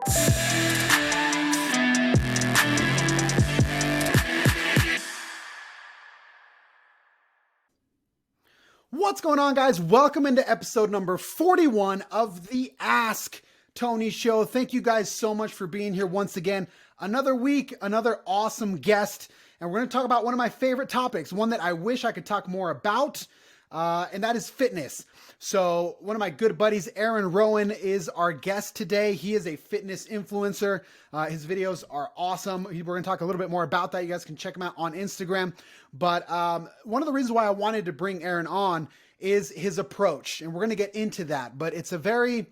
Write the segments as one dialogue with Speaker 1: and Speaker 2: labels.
Speaker 1: What's going on, guys? Welcome into episode number 41 of the Ask Tony Show. Thank you guys so much for being here once again. Another week, another awesome guest, and we're going to talk about one of my favorite topics, one that I wish I could talk more about, and that is fitness. So one of my good buddies, Aaron Rowan, is our guest today. He is a fitness influencer. His videos are awesome. We're going to talk a little bit more about that. You guys can check him out on Instagram. But one of the reasons why I wanted to bring Aaron on is his approach, and we're going to get into that. But it's a very,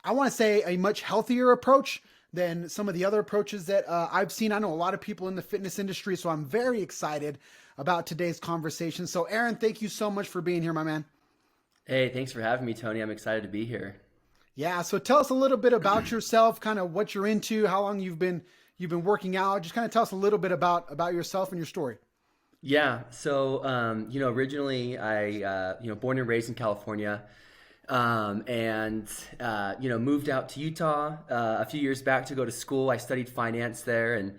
Speaker 1: I want to say, a much healthier approach than some of the other approaches that I've seen. I know a lot of people in the fitness industry, so I'm very excited about today's conversation. So Aaron, thank you so much for being here, my man.
Speaker 2: Hey, thanks for having me, Tony. I'm excited to be here.
Speaker 1: Yeah, so tell us a little bit about yourself, kind of what you're into, how long you've been working out. Just kind of tell us a little bit about yourself and your story.
Speaker 2: Yeah, so originally I born and raised in California, and moved out to Utah a few years back to go to school. I studied finance there, and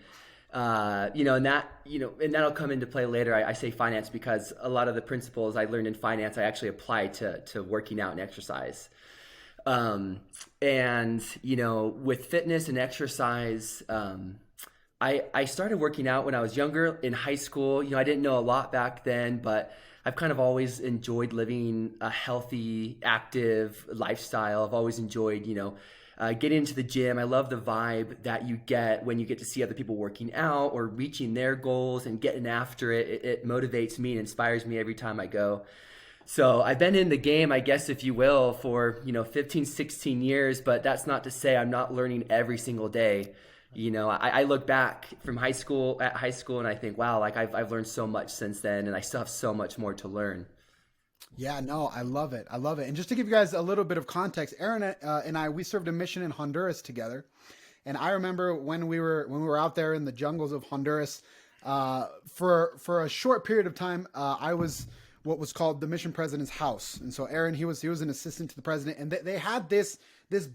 Speaker 2: and that'll come into play later. I say finance because a lot of the principles I learned in finance I actually apply to working out and exercise. With fitness and exercise, I started working out when I was younger in high school. I didn't know a lot back then, but I've kind of always enjoyed living a healthy, active lifestyle. I've always enjoyed, getting into the gym. I love the vibe that you get when you get to see other people working out or reaching their goals and getting after it. It motivates me and inspires me every time I go. So I've been in the game, I guess, if you will, for, 15, 16 years, but that's not to say I'm not learning every single day. I look back from high school and I think, wow, like I've learned so much since then, and I still have so much more to learn.
Speaker 1: Yeah, no, I love it. And just to give you guys a little bit of context, Aaron and I, we served a mission in Honduras together. And I remember when we were out there in the jungles of Honduras, for a short period of time, I was what was called the mission president's house. And so Aaron, he was an assistant to the president, and they had this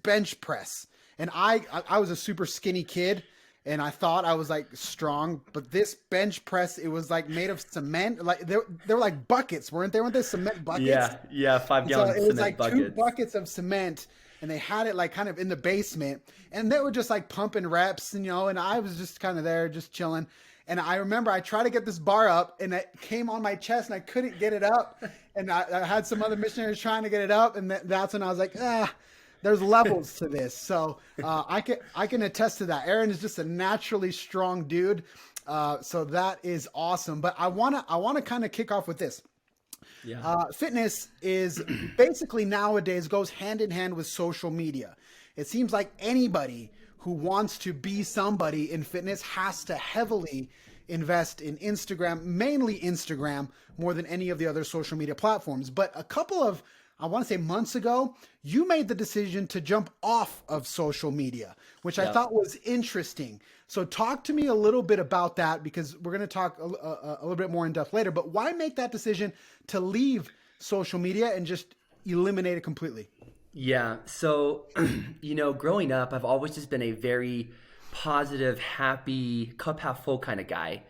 Speaker 1: bench press. And I was a super skinny kid, and I thought I was like strong, but this bench press, it was like made of cement. Like they were like buckets, weren't they? Weren't they cement buckets?
Speaker 2: Yeah, 5-gallon
Speaker 1: cement buckets. It was like
Speaker 2: buckets.
Speaker 1: 2 buckets of cement, and they had it like kind of in the basement, and they were just like pumping reps, and I was just kind of there, just chilling. And I remember I tried to get this bar up, and it came on my chest, and I couldn't get it up. And I had some other missionaries trying to get it up, and that's when I was like, there's levels to this. So I can attest to that. Aaron is just a naturally strong dude. So that is awesome. But I wanna kind of kick off with this.
Speaker 2: Yeah.
Speaker 1: Fitness is basically nowadays goes hand in hand with social media. It seems like anybody who wants to be somebody in fitness has to heavily invest in Instagram, mainly Instagram, more than any of the other social media platforms. But a couple of, I want to say months ago, you made the decision to jump off of social media, which I thought was interesting. So talk to me a little bit about that, because we're going to talk a little bit more in depth later. But why make that decision to leave social media and just eliminate it completely?
Speaker 2: Yeah. So, growing up, I've always just been a very positive, happy, cup half full kind of guy.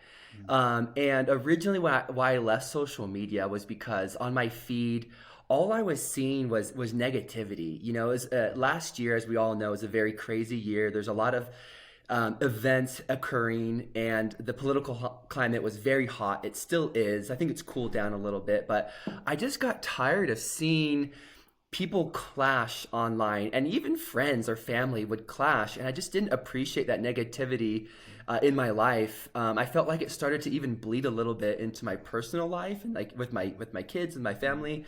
Speaker 2: And originally why I left social media was because on my feed, all I was seeing was negativity. It was, last year, as we all know, is a very crazy year. There's a lot of events occurring, and the political climate was very hot. It still is. I think it's cooled down a little bit, but I just got tired of seeing people clash online, and even friends or family would clash, and I just didn't appreciate that negativity in my life. I felt like it started to even bleed a little bit into my personal life, and like with my kids and my family.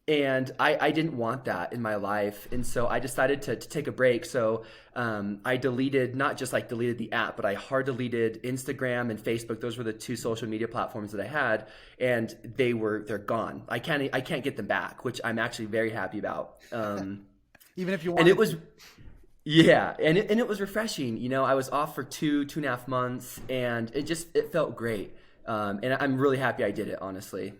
Speaker 2: And I didn't want that in my life. And so I decided to take a break. So I deleted, not just like deleted the app, but I hard deleted Instagram and Facebook. Those were the 2 social media platforms that I had. And they're gone. I can't get them back, which I'm actually very happy about.
Speaker 1: Even if you want.
Speaker 2: And it was, yeah. And it was refreshing. I was off for 2.5 months, and it felt great. And I'm really happy I did it, honestly.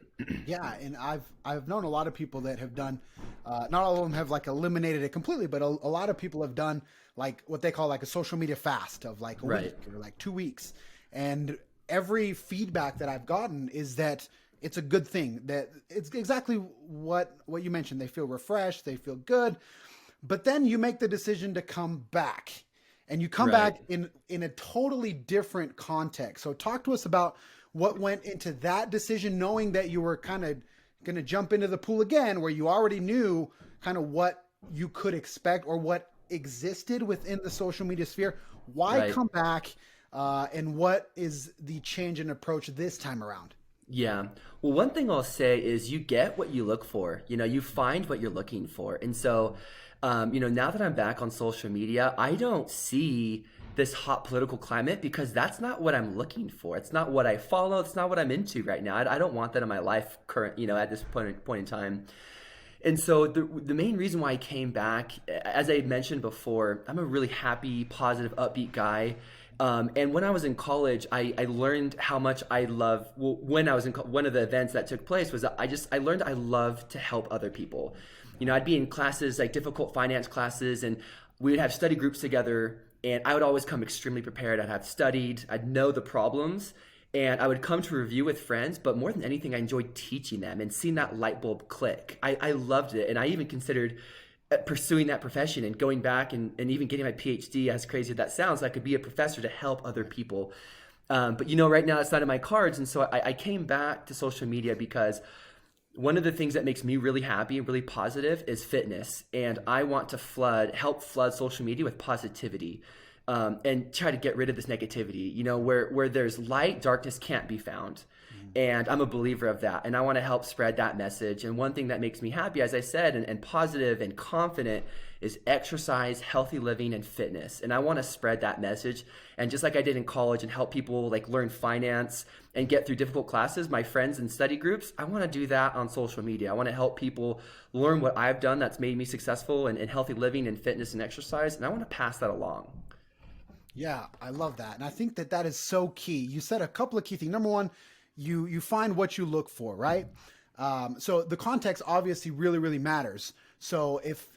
Speaker 1: Yeah, and I've known a lot of people that have done, not all of them have like eliminated it completely, but a lot of people have done like what they call like a social media fast of like a
Speaker 2: Right.
Speaker 1: week or like 2 weeks. And every feedback that I've gotten is that it's a good thing, that it's exactly what you mentioned. They feel refreshed, they feel good, but then you make the decision to come back, and you come
Speaker 2: Right.
Speaker 1: back in a totally different context. So talk to us about what went into that decision, knowing that you were kind of going to jump into the pool again, where you already knew kind of what you could expect or what existed within the social media sphere. Why
Speaker 2: Right.
Speaker 1: come back, and what is the change in approach this time around?
Speaker 2: Yeah. Well, one thing I'll say is you get what you look for. You find what you're looking for. And so, now that I'm back on social media, I don't see this hot political climate because that's not what I'm looking for. It's not what I follow. It's not what I'm into right now. I don't want that in my life current, at this point in time. And so the main reason why I came back, as I mentioned before, I'm a really happy, positive, upbeat guy. And when I was in college, I learned how much I love. Well, when I was in one of the events that took place was that I learned I love to help other people. I'd be in classes like difficult finance classes, and we would have study groups together. And I would always come extremely prepared. I'd have studied. I'd know the problems, and I would come to review with friends, but more than anything, I enjoyed teaching them and seeing that light bulb click. I loved it. And I even considered pursuing that profession and going back and even getting my PhD, as crazy as that sounds. I could be a professor to help other people. But right now it's not in my cards. And so I came back to social media because one of the things that makes me really happy and really positive is fitness. And I want to help flood social media with positivity. And try to get rid of this negativity, where there's light, darkness can't be found. And I'm a believer of that. And I want to help spread that message. And one thing that makes me happy, as I said, and positive and confident is exercise, healthy living, and fitness. And I want to spread that message. And just like I did in college and help people like learn finance and get through difficult classes, my friends in study groups, I want to do that on social media. I want to help people learn what I've done that's made me successful in healthy living and fitness and exercise. And I want to pass that along.
Speaker 1: Yeah, I love that. And I think that is so key. You said a couple of key things. Number one, you find what you look for, right? So the context obviously really, really matters. So if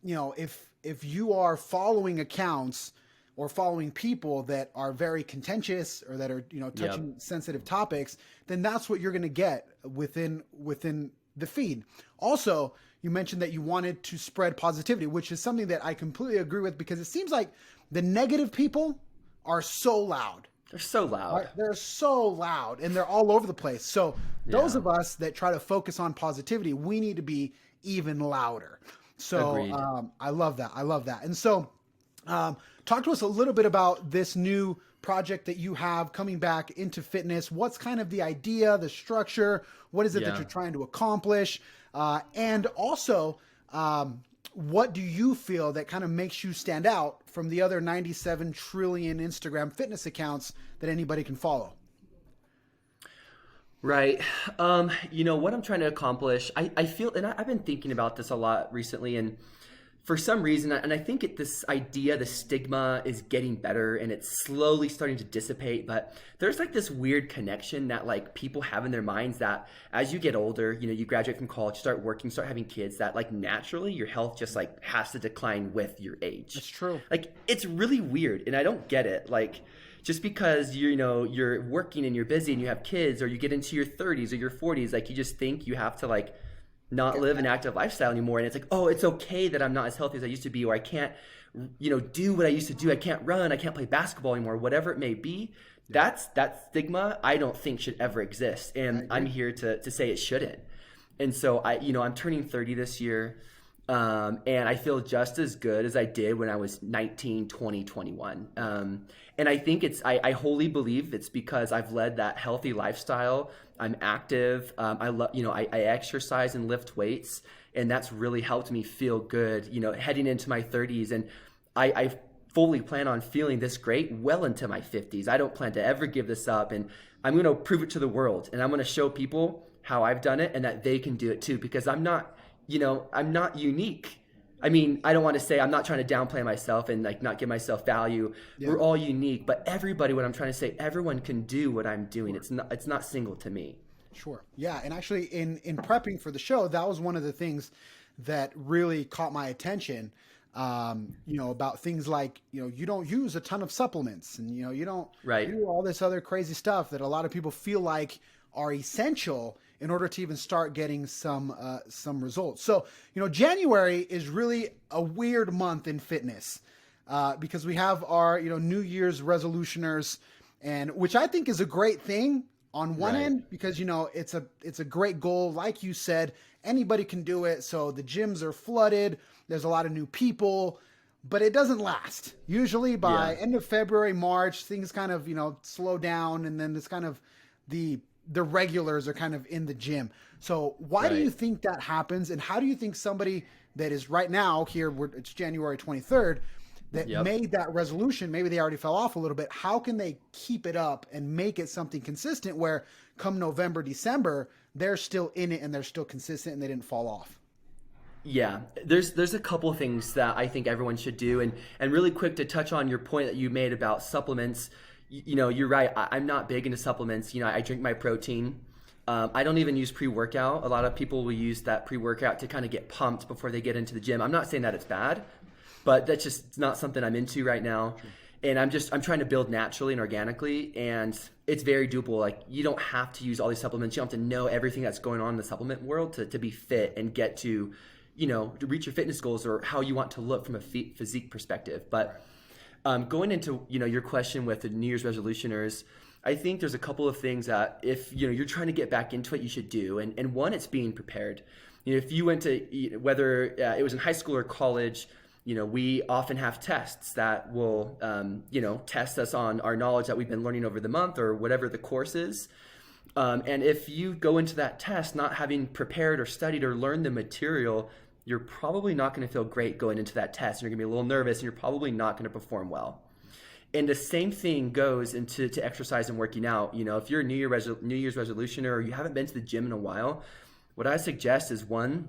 Speaker 1: you are following accounts or following people that are very contentious or that are, touching sensitive topics, then that's what you're going to get within the feed. Also, you mentioned that you wanted to spread positivity, which is something that I completely agree with, because it seems like the negative people are so loud.
Speaker 2: They're so loud.
Speaker 1: Right? They're so loud and they're all over the place. So those
Speaker 2: Yeah.
Speaker 1: of us that try to focus on positivity, we need to be even louder. So
Speaker 2: Agreed.
Speaker 1: I love that. I love that. And so talk to us a little bit about this new project that you have coming back into fitness. What's kind of the idea, the structure? What is it that
Speaker 2: Yeah.
Speaker 1: you're trying to accomplish? And also, what do you feel that kind of makes you stand out from the other 97 trillion Instagram fitness accounts that anybody can follow?
Speaker 2: Right. What I'm trying to accomplish, I feel, and I've been thinking about this a lot recently, and for some reason, and I think this idea, the stigma is getting better and it's slowly starting to dissipate, but there's like this weird connection that like people have in their minds that as you get older, you graduate from college, start working, start having kids, that like naturally your health just like has to decline with your age.
Speaker 1: That's true.
Speaker 2: Like it's really weird and I don't get it. Like just because you're working and you're busy and you have kids, or you get into your 30s or your 40s, like you just think you have to like not live an active lifestyle anymore. And it's like, oh, it's okay that I'm not as healthy as I used to be, or I can't, do what I used to do. I can't run. I can't play basketball anymore, whatever it may be. That stigma I don't think should ever exist. And I'm here to say it shouldn't. And so I'm turning 30 this year. And I feel just as good as I did when I was 19, 20, 21. And I think I wholly believe it's because I've led that healthy lifestyle. I'm active. I love, I exercise and lift weights, and that's really helped me feel good, heading into my 30s. And I fully plan on feeling this great well into my 50s. I don't plan to ever give this up, and I'm going to prove it to the world. And I'm going to show people how I've done it and that they can do it too, because I'm not unique. I mean, I don't want to say, I'm not trying to downplay myself and like not give myself value. Yeah. We're all unique, but everybody, what I'm trying to say, everyone can do what I'm doing. It's not single to me.
Speaker 1: Sure. Yeah. And actually, in prepping for the show, that was one of the things that really caught my attention. About things like, you don't use a ton of supplements, and you don't
Speaker 2: Right.
Speaker 1: do all this other crazy stuff that a lot of people feel like are essential in order to even start getting some results. So, January is really a weird month in fitness, because we have our, New Year's resolutioners, and which I think is a great thing on one
Speaker 2: Right.
Speaker 1: end, because it's a great goal. Like you said, anybody can do it. So the gyms are flooded. There's a lot of new people, but it doesn't last. Usually by
Speaker 2: Yeah.
Speaker 1: end of February, March, things kind of, slow down, and then it's kind of the regulars are kind of in the gym. So why do you
Speaker 2: Right.
Speaker 1: think that happens, and how do you think somebody that is right now here, it's January 23rd, that
Speaker 2: Yep.
Speaker 1: made that resolution, maybe they already fell off a little bit, how can they keep it up and make it something consistent where come November, December, they're still in it and they're still consistent and they didn't fall off?
Speaker 2: Yeah, there's a couple of things that I think everyone should do, and really quick to touch on your point that you made about supplements. You're right. I'm not big into supplements. I drink my protein. I don't even use pre-workout. A lot of people will use that pre-workout to kind of get pumped before they get into the gym. I'm not saying that it's bad, but that's just not something I'm into right now. And I'm trying to build naturally and organically, and it's very doable. Like, you don't have to use all these supplements. You don't have to know everything that's going on in the supplement world to be fit and get to reach your fitness goals or how you want to look from a physique perspective. But going into your question with the New Year's resolutioners, I think there's a couple of things that if you're trying to get back into it, you should do. And one, it's being prepared. If you went to whether it was in high school or college, we often have tests that will test us on our knowledge that we've been learning over the month or whatever the course is. And if you go into that test not having prepared or studied or learned the material, you're probably not going to feel great going into that test. You're going to be a little nervous, and you're probably not going to perform well. And the same thing goes into exercise and working out. If you're a New Year's resolutioner or you haven't been to the gym in a while, what I suggest is, one,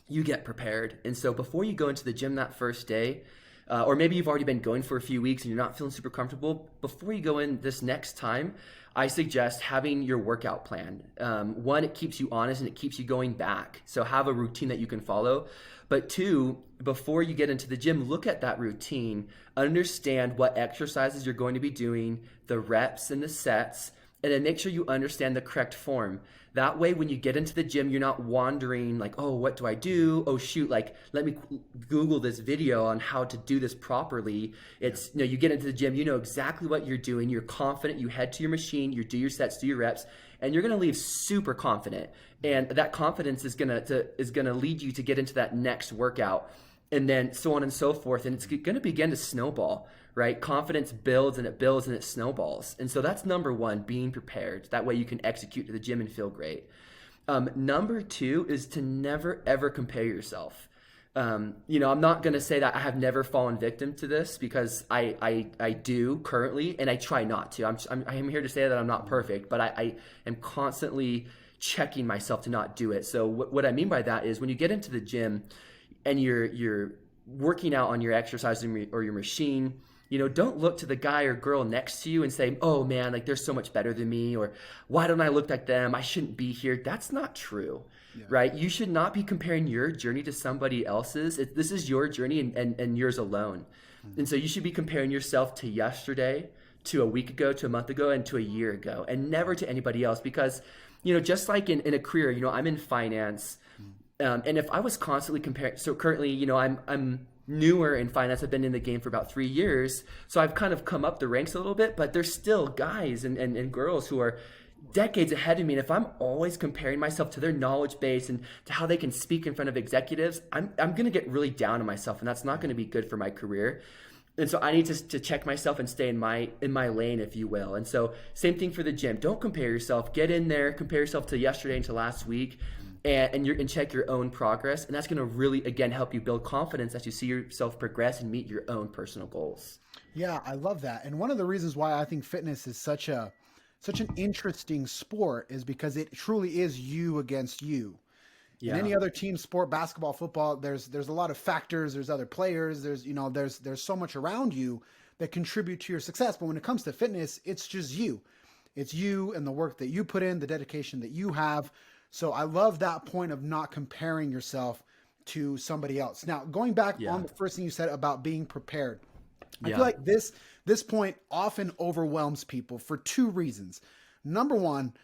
Speaker 2: you get prepared. And so before you go into the gym that first day, or maybe you've already been going for a few weeks and you're not feeling super comfortable, before you go in this next time, I suggest having your workout plan. One, it keeps you honest and it keeps you going back. So have a routine that you can follow. But two, before you get into the gym, look at that routine, understand what exercises you're going to be doing, the reps and the sets, and then make sure you understand the correct form. That way, when you get into the gym, you're not wandering like, oh, what do I do? Oh, shoot, like, let me Google this video on how to do this properly. It's, you get into the gym, you know exactly what you're doing. You're confident. You head to your machine, you do your sets, do your reps, and you're going to leave super confident. And that confidence is going to lead you to get into that next workout, and then so on and so forth. And it's going to begin to snowball. Right? Confidence builds and it snowballs. And so that's number one, being prepared. That way you can execute to the gym and feel great. Number two is to never, ever compare yourself. I'm not going to say that I have never fallen victim to this, because I do currently, and I try not to. I'm here to say that I'm not perfect, but I am constantly checking myself to not do it. So what I mean by that is, when you get into the gym and you're working out on your exercise or your machine, don't look to the guy or girl next to you and say, oh man, like, they're so much better than me, or why don't I look like them? I shouldn't be here. That's not true, right? You should not be comparing your journey to somebody else's. This is your journey and yours alone. And so you should be comparing yourself to yesterday, to a week ago, to a month ago, and to a year ago, and never to anybody else. Because, just like in a career, I'm in finance. And if I was constantly comparing, so currently, I'm newer in finance. I've been in the game for about 3 years. So I've kind of come up the ranks a little bit, but there's still guys and girls who are decades ahead of me. And if I'm always comparing myself to their knowledge base and to how they can speak in front of executives, I'm going to get really down on myself, and that's not going to be good for my career. And so I need to check myself and stay in my lane, if you will. And so same thing for the gym. Don't compare yourself. Get in there, compare yourself to yesterday and to last week, and check your own progress. And that's going to really, again, help you build confidence as you see yourself progress and meet your own personal goals.
Speaker 1: Yeah, I love that. And one of the reasons why I think fitness is such an interesting sport is because it truly is you against you.
Speaker 2: Yeah.
Speaker 1: In any other team sport, basketball, football, there's a lot of factors, there's other players, there's so much around you that contribute to your success. But when it comes to fitness, it's just you. It's you and the work that you put in, the dedication that you have. So I love that point of not comparing yourself to somebody else. Now, going back
Speaker 2: Yeah.
Speaker 1: on the first thing you said about being prepared, I feel
Speaker 2: Yeah.
Speaker 1: like this point often overwhelms people for two reasons. Number one,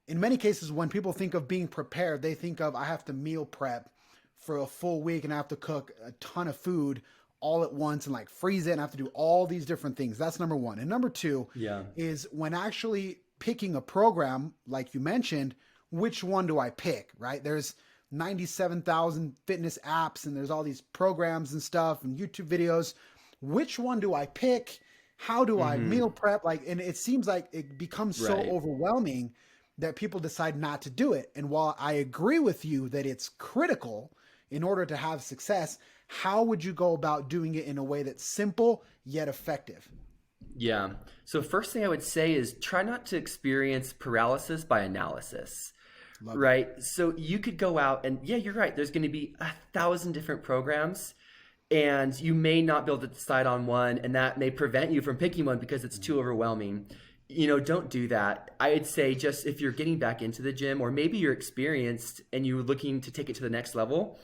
Speaker 1: in many cases, when people think of being prepared, they think of I have to meal prep for a full week and I have to cook a ton of food all at once and like freeze it and I have to do all these different things. That's number one. And number two
Speaker 2: Yeah.
Speaker 1: is when actually picking a program, like you mentioned, which one do I pick, right? There's 97,000 fitness apps and there's all these programs and stuff and YouTube videos. Which one do I pick? How do I meal prep? Like, and it seems like it becomes so
Speaker 2: Right.
Speaker 1: overwhelming that people decide not to do it. And while I agree with you that it's critical in order to have success, how would you go about doing it in a way that's simple yet effective?
Speaker 2: Yeah. So first thing I would say is try not to experience paralysis by analysis.
Speaker 1: Love it.
Speaker 2: Right. So you could go out and yeah, you're right. There's going to be 1,000 different programs and you may not be able to decide on one and that may prevent you from picking one because it's too overwhelming. Don't do that. I'd say just if you're getting back into the gym or maybe you're experienced and you're looking to take it to the next level,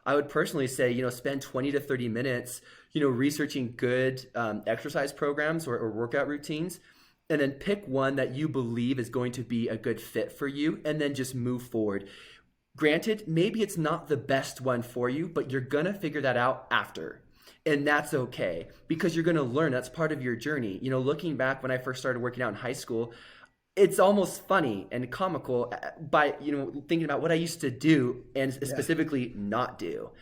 Speaker 2: I would personally say, spend 20 to 30 minutes, researching good exercise programs or workout routines, and then pick one that you believe is going to be a good fit for you, and then just move forward. Granted, maybe it's not the best one for you, but you're going to figure that out after. And that's okay because you're going to learn. That's part of your journey. Looking back when I first started working out in high school, it's almost funny and comical by thinking about what I used to do and specifically not do.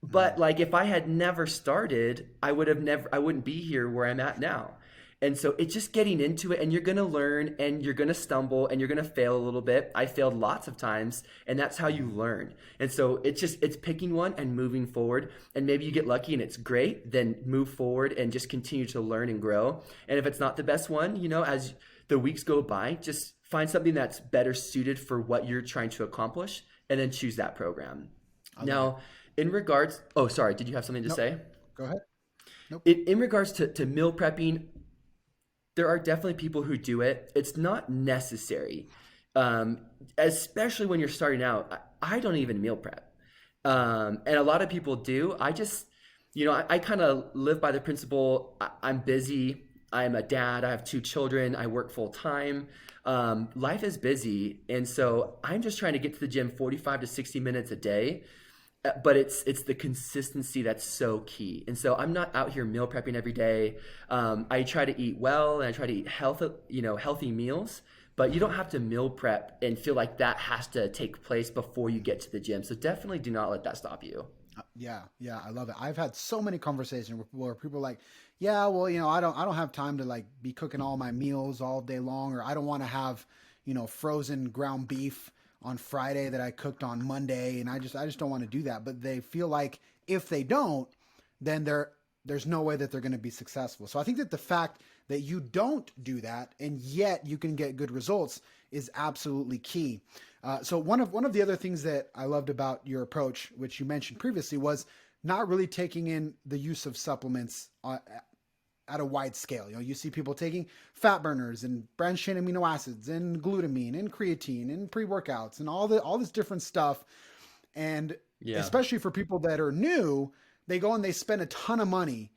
Speaker 2: But like if I had never started, I wouldn't be here where I'm at now. And so it's just getting into it and you're going to learn and you're going to stumble and you're going to fail a little bit. I failed lots of times and that's how you learn. And so it's picking one and moving forward, and maybe you get lucky and it's great, then move forward and just continue to learn and grow. And if it's not the best one, as the weeks go by, just find something that's better suited for what you're trying to accomplish and then choose that program. Now, in regards, oh, sorry, did you have something to say?
Speaker 1: Go ahead. Nope.
Speaker 2: In regards to meal prepping, there are definitely people who do it. It's not necessary, especially when you're starting out. I don't even meal prep. And a lot of people do. I just, I kind of live by the principle, I'm busy. I'm a dad. I have 2 children. I work full time. Life is busy. And so I'm just trying to get to the gym 45 to 60 minutes a day. But it's the consistency that's so key. And so I'm not out here meal prepping every day. I try to eat well and I try to eat healthy meals, but you don't have to meal prep and feel like that has to take place before you get to the gym. So definitely do not let that stop you.
Speaker 1: Yeah, I love it. I've had so many conversations where people are like, yeah, well, I don't have time to like be cooking all my meals all day long, or I don't want to have, frozen ground beef on Friday that I cooked on Monday, and I just don't want to do that. But they feel like if they don't, then there's no way that they're going to be successful. So I think that the fact that you don't do that and yet you can get good results is absolutely key. So one of the other things that I loved about your approach, which you mentioned previously, was not really taking in the use of supplements at a wide scale. You see people taking fat burners and branched chain amino acids and glutamine and creatine and pre-workouts and all this different stuff. And especially for people that are new, they go and they spend a ton of money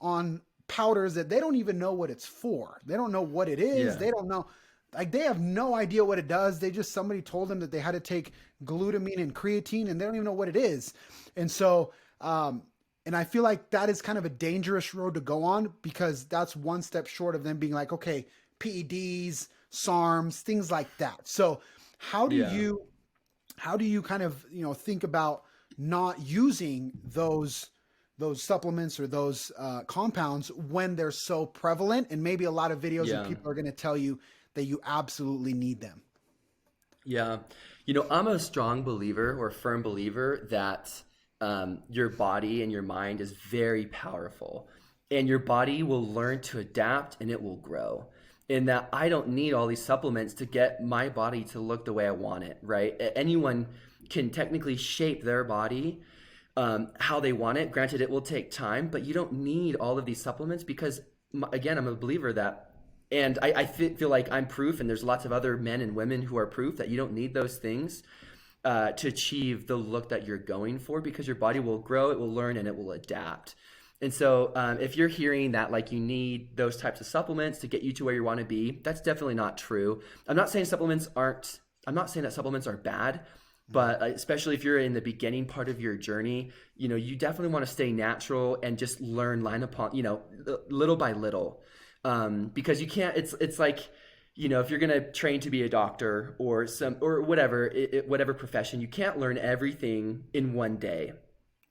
Speaker 1: on powders that they don't even know what it's for. They don't know what it is. They don't know. Like they have no idea what it does. Somebody told them that they had to take glutamine and creatine and they don't even know what it is. And so, and I feel like that is kind of a dangerous road to go on because that's one step short of them being like, okay, PEDs, SARMs, things like that. So how do you kind of, think about not using those supplements or those compounds when they're so prevalent, and maybe a lot of videos and people are going to tell you that you absolutely need them?
Speaker 2: Yeah. I'm a strong believer or firm believer that your body and your mind is very powerful, and your body will learn to adapt and it will grow. In that I don't need all these supplements to get my body to look the way I want it, right? Anyone can technically shape their body how they want it. Granted, it will take time, but you don't need all of these supplements because, again, I'm a believer that And I feel like I'm proof, and there's lots of other men and women who are proof that you don't need those things to achieve the look that you're going for, because your body will grow, it will learn, and it will adapt. And so if you're hearing that like you need those types of supplements to get you to where you want to be, that's definitely not true. I'm not saying that supplements are bad, but especially if you're in the beginning part of your journey, you definitely want to stay natural and just learn line upon, little by little. Because you can't, it's like, if you're going to train to be a doctor or whatever profession, you can't learn everything in one day.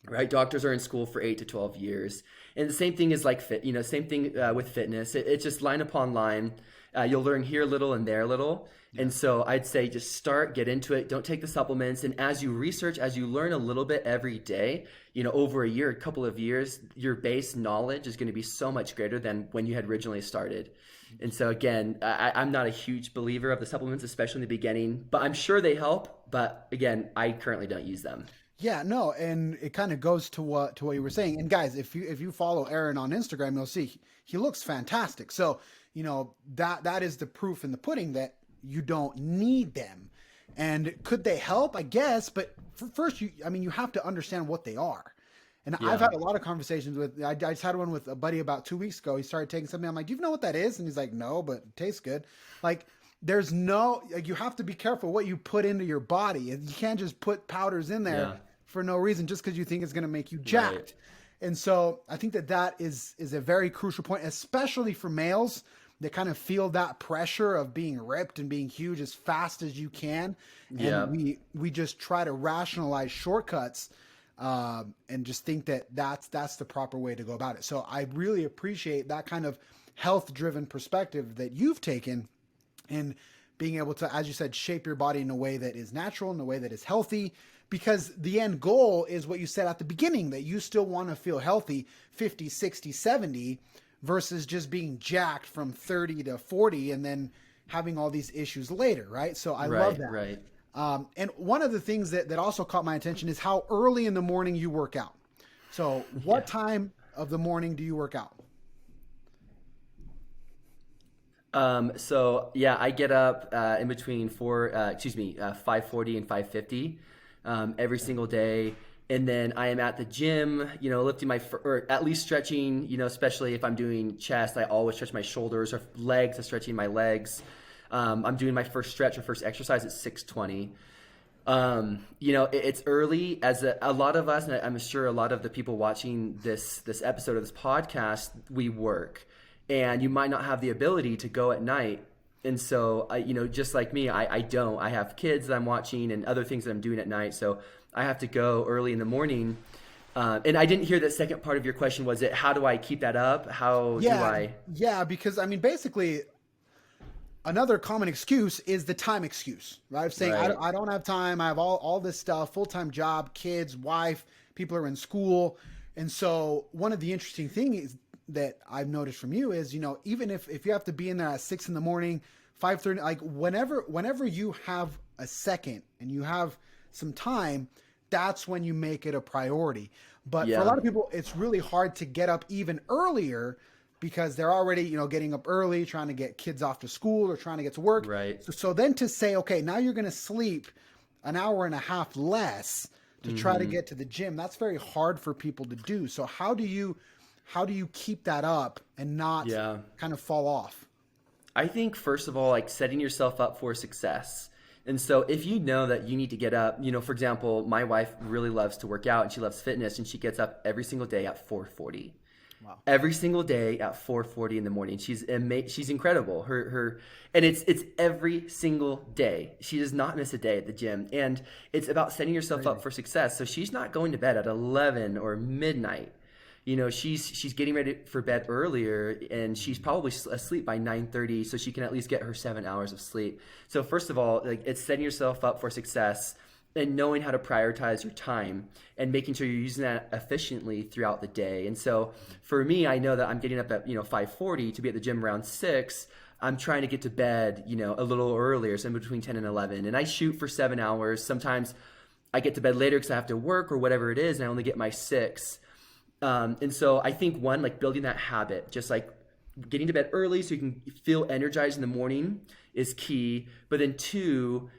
Speaker 2: Right? Doctors are in school for 8 to 12 years. And the same thing is like same thing with fitness. It's just line upon line. You'll learn here a little and there a little. Yeah. And so I'd say just get into it. Don't take the supplements. And as you research, as you learn a little bit every day, over a year, a couple of years, your base knowledge is going to be so much greater than when you had originally started. And so again, I'm not a huge believer of the supplements, especially in the beginning, but I'm sure they help. But again, I currently don't use them.
Speaker 1: Yeah, no, and it kind of goes to what you were saying. And guys, if you follow Aaron on Instagram, you'll see he looks fantastic. So, that is the proof in the pudding that you don't need them. And could they help? I guess, but first you have to understand what they are. And yeah. I've had a lot of conversations I just had one with a buddy about 2 weeks ago. He started taking something. I'm like, do you know what that is? And he's like, no, but it tastes good. Like, you have to be careful what you put into your body. You can't just put powders in there for no reason just because you think it's going to make you jacked. Right. And so I think that is a very crucial point, especially for males that kind of feel that pressure of being ripped and being huge as fast as you can. And we just try to rationalize shortcuts and just think that's the proper way to go about it. So I really appreciate that kind of health-driven perspective that you've taken in being able to, as you said, shape your body in a way that is natural, in a way that is healthy, because the end goal is what you said at the beginning, that you still want to feel healthy 50, 60, 70 versus just being jacked from 30 to 40 and then having all these issues later, right? So I love that.
Speaker 2: Right.
Speaker 1: And one of the things that also caught my attention is how early in the morning you work out. So what time of the morning do you work out?
Speaker 2: I get up in between 5:40 and 5:50 every single day, and then I am at the gym, lifting or at least stretching. Especially if I'm doing chest, I always stretch my shoulders, or legs, I'm stretching my legs. I'm doing my first stretch or first exercise at 6:20. It's early, as a lot of us, and I'm sure a lot of the people watching this episode of this podcast, we work. And you might not have the ability to go at night. And so, just like me, I don't. I have kids that I'm watching and other things that I'm doing at night. So I have to go early in the morning. And I didn't hear that second part of your question. Was it, how do I keep that up? How do I?
Speaker 1: Yeah, because, basically, another common excuse is the time excuse, right? Of saying, right. I don't have time. I have all this stuff, full-time job, kids, wife, people are in school. And so one of the interesting things that I've noticed from you is, even if you have to be in there at 6 a.m, 5:30, like whenever you have a second and you have some time, that's when you make it a priority. But for a lot of people, it's really hard to get up even earlier because they're already, getting up early, trying to get kids off to school or trying to get to work.
Speaker 2: Right.
Speaker 1: So then to say, okay, now you're going to sleep an hour and a half less to try to get to the gym, that's very hard for people to do. So how do you keep that up and not kind of fall off?
Speaker 2: I think, first of all, like setting yourself up for success. And so if you know that you need to get up, for example, my wife really loves to work out and she loves fitness, and she gets up every single day at 4:40. Wow. Every single day at 4:40 in the morning. She's incredible. And it's every single day. She does not miss a day at the gym. And it's about setting yourself up for success. So she's not going to bed at 11 or midnight. She's getting ready for bed earlier, and she's probably asleep by 9:30, so she can at least get her 7 hours of sleep. So first of all, it's setting yourself up for success and knowing how to prioritize your time and making sure you're using that efficiently throughout the day. And so for me, I know that I'm getting up at 5:40 to be at the gym around 6. I'm trying to get to bed a little earlier, so in between 10 and 11, and I shoot for 7 hours. Sometimes I get to bed later because I have to work or whatever it is, and I only get my 6. And so I think building that habit, just like getting to bed early so you can feel energized in the morning is key. But then two,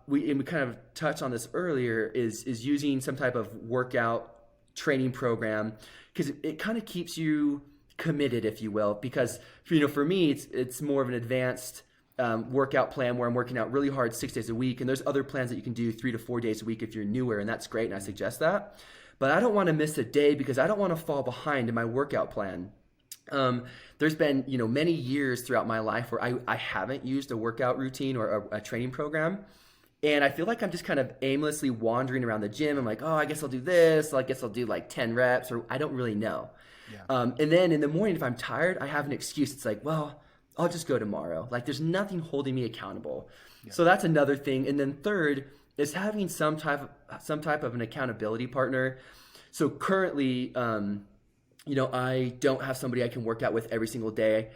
Speaker 2: we kind of touched on this earlier, is using some type of workout training program, because it kind of keeps you committed, if you will. Because for me, it's more of an advanced workout plan where I'm working out really hard 6 days a week, and there's other plans that you can do 3 to 4 days a week if you're newer, and that's great, and I suggest that. But I don't want to miss a day because I don't want to fall behind in my workout plan. There's been many years throughout my life where I haven't used a workout routine or a training program, and I feel like I'm just kind of aimlessly wandering around the gym. I'm like, oh, I guess I'll do this. I guess I'll do like 10 reps, or I don't really know. Yeah. And then in the morning, if I'm tired, I have an excuse. It's like, well, I'll just go tomorrow. Like, there's nothing holding me accountable. Yeah. So that's another thing. And then third is having some type of an accountability partner. So currently, I don't have somebody I can work out with every single day.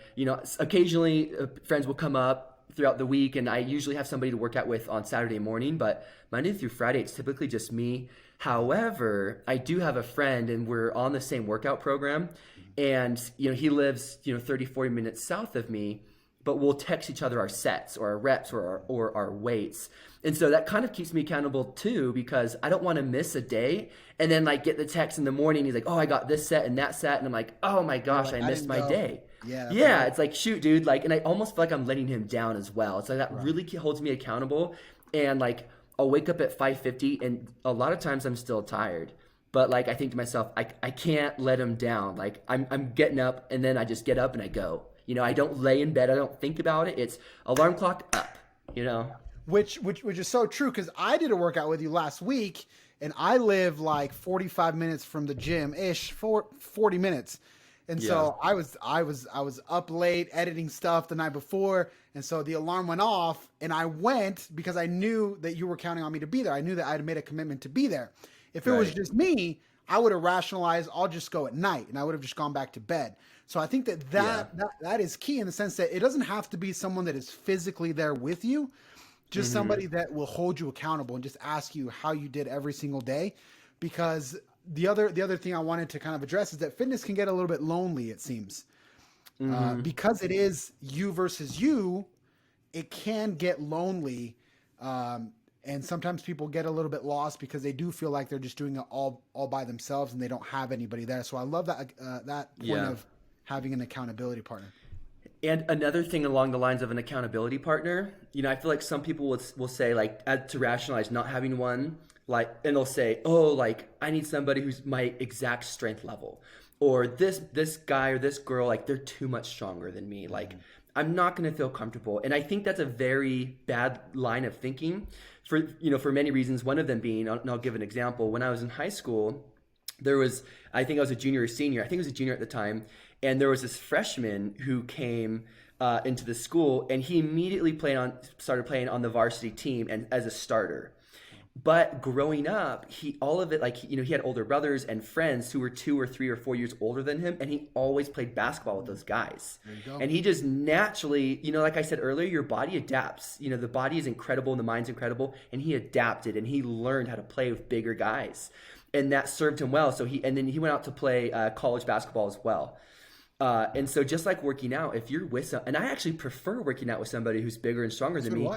Speaker 2: Occasionally friends will come up throughout the week, and I usually have somebody to work out with on Saturday morning, but Monday through Friday, it's typically just me. However, I do have a friend, and we're on the same workout program, and he lives 30, 40 minutes south of me, but we'll text each other our sets or our reps or our weights. And so that kind of keeps me accountable too, because I don't want to miss a day and then get the text in the morning. He's like, oh, I got this set and that set. And I'm like, oh my gosh, I missed my day. Yeah. It's like, shoot, dude. And I almost feel like I'm letting him down as well. It's like that really holds me accountable. And I'll wake up at 5:50, and a lot of times I'm still tired. But I think to myself, I can't let him down. I'm getting up, and then I just get up and I go. I don't lay in bed. I don't think about it. It's alarm clock up,
Speaker 1: Which is so true, because I did a workout with you last week, and I live 45 minutes from the gym ish, 40 minutes. And so I was up late editing stuff the night before. And so the alarm went off, and I went because I knew that you were counting on me to be there. I knew that I had made a commitment to be there. If it was just me, I would have rationalized, I'll just go at night, and I would have just gone back to bed. So I think that is key, in the sense that it doesn't have to be someone that is physically there with you, just somebody that will hold you accountable and just ask you how you did every single day. Because the other thing I wanted to kind of address is that fitness can get a little bit lonely, it seems. Because it is you versus you, it can get lonely. And sometimes people get a little bit lost because they do feel like they're just doing it all by themselves, and they don't have anybody there. So I love that point of having an accountability partner.
Speaker 2: And another thing along the lines of an accountability partner, I feel like some people will say, to rationalize not having one, and they'll say, oh, I need somebody who's my exact strength level, or this guy or this girl, they're too much stronger than me. I'm not going to feel comfortable. And I think that's a very bad line of thinking for many reasons. One of them being, and I'll give an example. When I was in high school, I think I was a junior or senior. I think I was a junior at the time. And there was this freshman who came into the school, and he immediately started playing on the varsity team and as a starter. But growing up, he had older brothers and friends who were 2 or 3 or 4 years older than him, and he always played basketball with those guys. There you go. And he just naturally, like I said earlier, your body adapts. The body is incredible and the mind's incredible, and he adapted and he learned how to play with bigger guys, and that served him well. So he went out to play college basketball as well. And so just like working out, if you're with and I actually prefer working out with somebody who's bigger and stronger than me.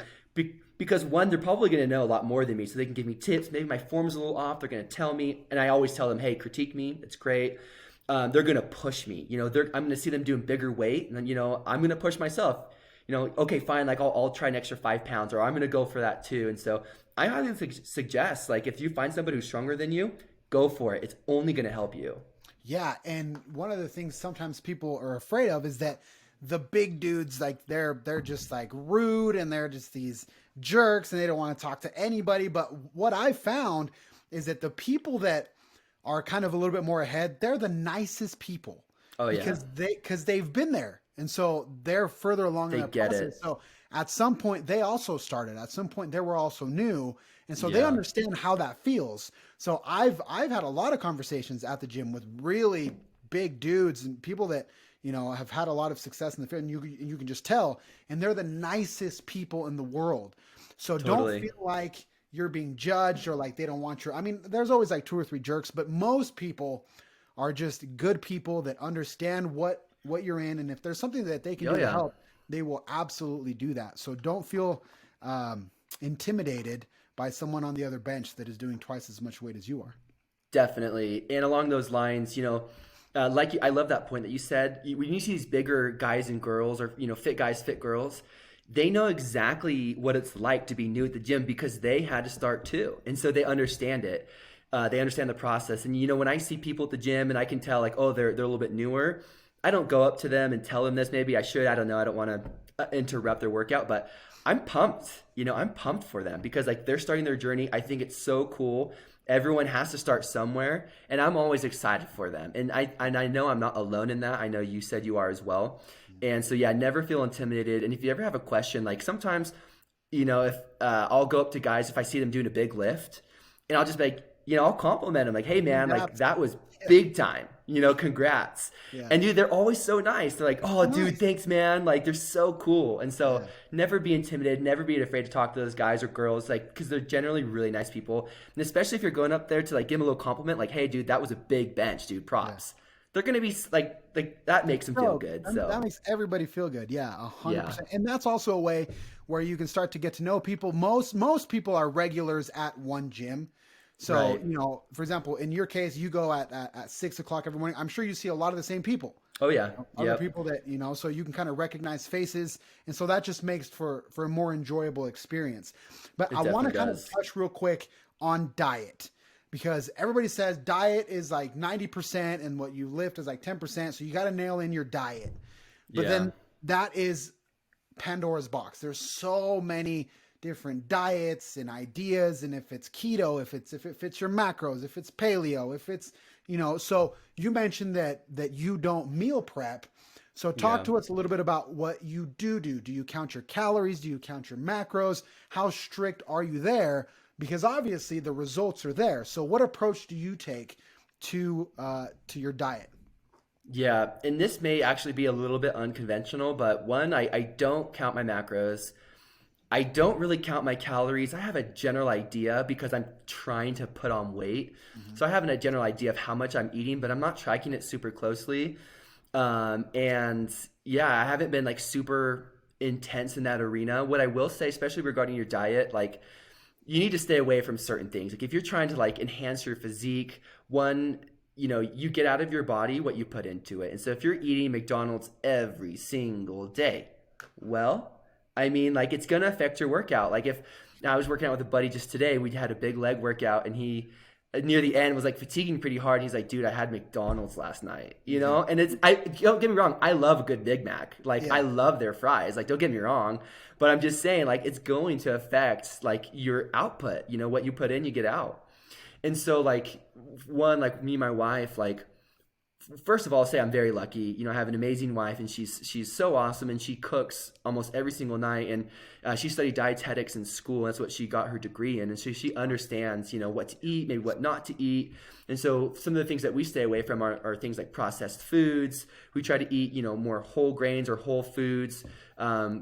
Speaker 2: Because one, they're probably going to know a lot more than me, so they can give me tips. Maybe my form's a little off. They're going to tell me, and I always tell them, hey, critique me. It's great. They're going to push me. I'm going to see them doing bigger weight, and then, I'm going to push myself. Okay, fine. I'll try an extra 5 pounds, or I'm going to go for that too. And so I highly suggest, if you find somebody who's stronger than you, go for it. It's only going to help you.
Speaker 1: Yeah, and one of the things sometimes people are afraid of is that the big dudes, they're just rude, and they're just these jerks, and they don't want to talk to anybody. But what I found is that the people that are kind of a little bit more ahead, they're the nicest people. Oh yeah, because they've been there, and so they're further along in that process. So at some point they also started. At some point they were also new, and so they understand how that feels. So I've had a lot of conversations at the gym with really big dudes and people that have had a lot of success in the field, and you can just tell, and they're the nicest people in the world. So Don't feel like you're being judged or they don't want there's always 2 or 3 jerks, but most people are just good people that understand what what you're in, and if there's something that they can
Speaker 2: Oh
Speaker 1: do to
Speaker 2: yeah.
Speaker 1: help, they will absolutely do that. So don't feel intimidated by someone on the other bench that is doing twice as much weight as you are.
Speaker 2: Definitely. And along those lines, I love that point that you said. When you see these bigger guys and girls, or fit guys, fit girls, they know exactly what it's like to be new at the gym because they had to start too, and so they understand it. They understand the process. And when I see people at the gym, and I can tell like, oh, they're a little bit newer. I don't go up to them and tell them this. Maybe I should. I don't know. I don't want to interrupt their workout, but I'm pumped. I'm pumped for them because like they're starting their journey. I think it's so cool. Everyone has to start somewhere, and I'm always excited for them. And I know I'm not alone in that. I know you said you are as well. And so yeah, never feel intimidated. And if you ever have a question, like sometimes, if I'll go up to guys if I see them doing a big lift, and I'll just be like, I'll compliment them like, hey man, like that was big time. Congrats.
Speaker 1: Yeah.
Speaker 2: And dude, they're always so nice. They're like, oh dude,
Speaker 1: Nice.
Speaker 2: thanks man. Like they're so cool. And so
Speaker 1: Yeah.
Speaker 2: never be intimidated, never be afraid to talk to those guys or girls, like, because they're generally really nice people. And especially if you're going up there to like give them a little compliment, like, hey dude, that was a big bench, dude, props. They're going to be like that makes them feel good. So
Speaker 1: That makes everybody feel good. Yeah, 100%.
Speaker 2: Yeah.
Speaker 1: And that's also a way where you can start to get to know people. Most people are regulars at one gym. So,
Speaker 2: Right.
Speaker 1: For example, in your case, you go at 6 o'clock every morning. I'm sure you see a lot of the same people.
Speaker 2: Oh yeah.
Speaker 1: Other
Speaker 2: Yep.
Speaker 1: people that, so you can kind of recognize faces. And so that just makes for a more enjoyable experience. But
Speaker 2: It
Speaker 1: I want to
Speaker 2: definitely
Speaker 1: kind of
Speaker 2: does.
Speaker 1: touch real quick on diet, because everybody says diet is like 90% and what you lift is like 10%. So you got to nail in your diet. But
Speaker 2: Yeah.
Speaker 1: then that is Pandora's box. There's so many different diets and ideas, and if it's keto, if it fits your macros, if it's paleo, if it's so you mentioned that you don't meal prep. So talk
Speaker 2: Yeah.
Speaker 1: to us a little bit about what you do. Do you count your calories? Do you count your macros? How strict are you there? Because obviously the results are there. So what approach do you take to your diet?
Speaker 2: Yeah, and this may actually be a little bit unconventional, but one, I don't count my macros. I don't really count my calories. I have a general idea because I'm trying to put on weight. So I have a general idea of how much I'm eating, but I'm not tracking it super closely. And yeah, I haven't been like super intense in that arena. What I will say, especially regarding your diet, like you need to stay away from certain things. Like if you're trying to like enhance your physique, one, you get out of your body what you put into it. And so if you're eating McDonald's every single day, well, I mean, like it's gonna affect your workout. Like if I was working out with a buddy just today, we had a big leg workout, and he near the end was like fatiguing pretty hard. He's like, dude, I had McDonald's last night, And I don't get me wrong, I love a good Big Mac. Like I love their fries. Like don't get me wrong, but I'm just saying like it's going to affect like your output. What you put in, you get out. And so like one, like me and my wife, like first of all, I'll say I'm very lucky. I have an amazing wife, and she's so awesome, and she cooks almost every single night. And she studied dietetics in school. That's what she got her degree in, and so she understands, what to eat, maybe what not to eat. And so some of the things that we stay away from are things like processed foods. We try to eat, more whole grains or whole foods.